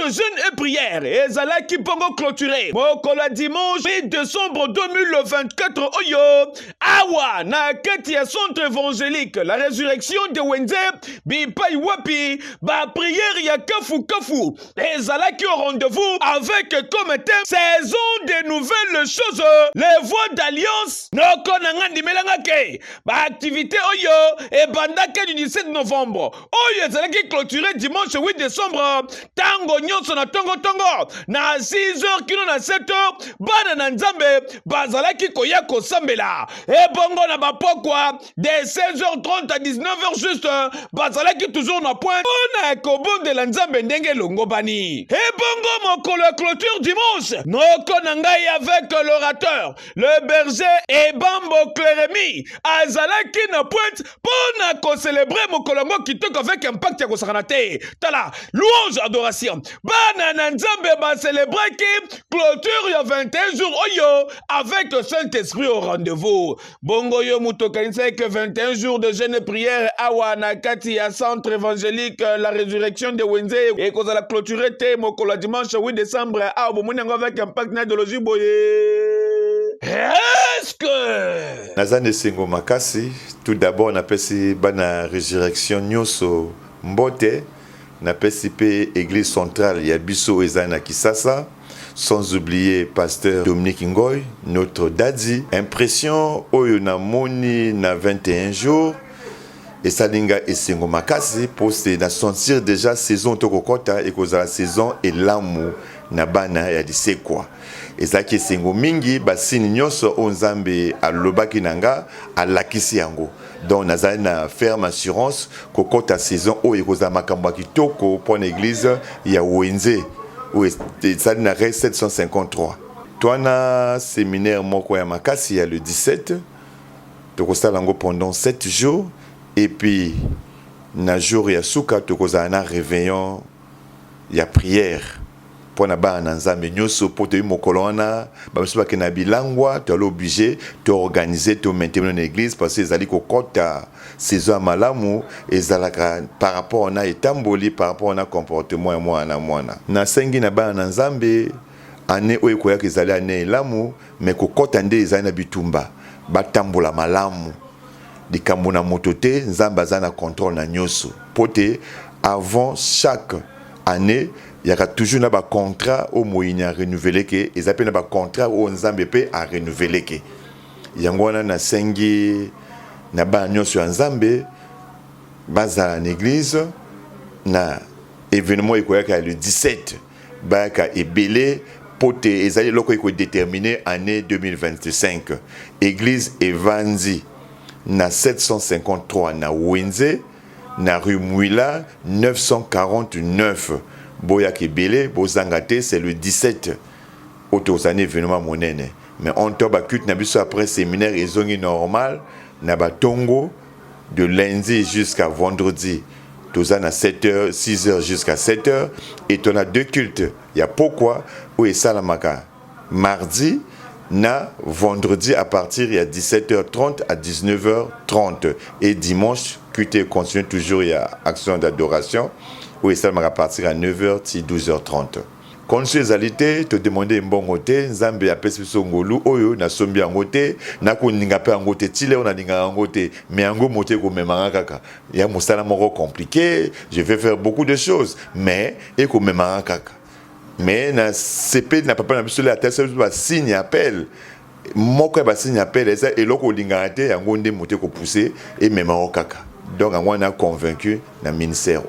de jeûne et prière ezalaki bongo clôturé mokolo dimanche 8 décembre 2024 oyo awa na kati ya centre évangélique la résurrection de Wenze bipai wapi ba prière ya kafu ezalaki au rendez-vous avec comme thème saison de nouvelles choses les voies d'alliance noko nanga ndimelanga ke ba activité oyo ebandaka du 17 novembre oyo ezalaki clôturé dimanche 8 décembre tango nyonso na tongo na 6h kino na 7h bana na nzambe bazalaki koya kosambela ebongo na bapokwa de 16h30 à 19h juste bazalaki toujours na point ona kobondela nzambe ndenge longobani ebongo mokolo ya clôture dimanche noko na ngai avec l'orateur le berger et Bambo Clérémie azalaki na pointe pona ko célébrer mokolo ngo kitoko avec impact ya kosakana te tala louange adoration bana na nzambe ba célébrer ki clôture ya 21 jours oyo avec le Saint-Esprit au rendez-vous bongo yo mutokanisa que 21 jours de jeûne et prière awa na kati ya centre évangélique la résurrection de Wenze et kozala clôturer te mokolo dimanche 8 décembre awa bomoni ngo avec impact na idéologie boye. Est-ce que Nazane Sengo Makasi, tout d'abord na pesi bana résurrection nyoso mbote na pesi pe église centrale ya biso ezana Kisasa, sans oublier pasteur Dominique Ngoy, notre daddy. Impression oyo na moni na 21 jours et salinga esengo makasi pour se sentir déjà saison tokokota et cause la saison et l'amour na bana ya disekwa ezaki esengo mingi basini nyonso onzambe alobaki nanga alakisi yango donc nazali na ferme assurance kokota saison oyo ekozala makambo ya kitoko pour l'église ya Wenze ezali na rue 753 twana séminaire moko ya makasi ya le 17 tokosala yango pendant 7 jours et puis na jour ya suka tokozala na réveillon ya prière pour na ba na nzambe nyoso po to mokolo wana ba biso ba na bilangwa to obligé to organiser to maintenir dans l'église parce que ezali kokota saison malamu ezalaka par rapport na etamboli par rapport na comportement ya mwana na sengi na ba na nzambe ane oyo koya ezali ane lamu mais kokota nde ezali na bitumba batambola malamu likambo na moto te nzambe aza na contrôle na nyoso pote avant chaque année il y a toujours na ba contrat au moyen renouveler que ils appellent na ba contrat au nzambe pe a renouveler que yango wana na sengi na ba nyoso nzambe baza na église na événement ekoyaka le 17 baka ebele pote ezali loko eko déterminer année 2025 église evandi na 753 na Wenze na rue Mouila 949 boya kebele bozangate c'est le 17 autosane événement monene mais on toba cut na biso après séminaire ezongi normal na batongo de lundi jusqu'à vendredi toza na 7h 6h jusqu'à 7h et on a deux cultes il y a pourquoi où est salamaka mardi na vendredi à partir de 17h30 à 19h30 et dimanche QT continue toujours il y a action d'adoration où ça à partir à 9h à 12h30. Consuésalité te demander mbongo te nzambe apesi biso ngolu oyo na sombi yango te na koninga pe yango te tile on a ninga yango te mais yango moté ko memanga kaka ya mosala moko compliqué je vais faire beaucoup de choses mais et ko memanga kaka mais na CP na papa na biso la tête ba signe appel moko ba signe appel et loko linga te yango nde moté ko pousser et memanga kaka donc on a convaincu na ministère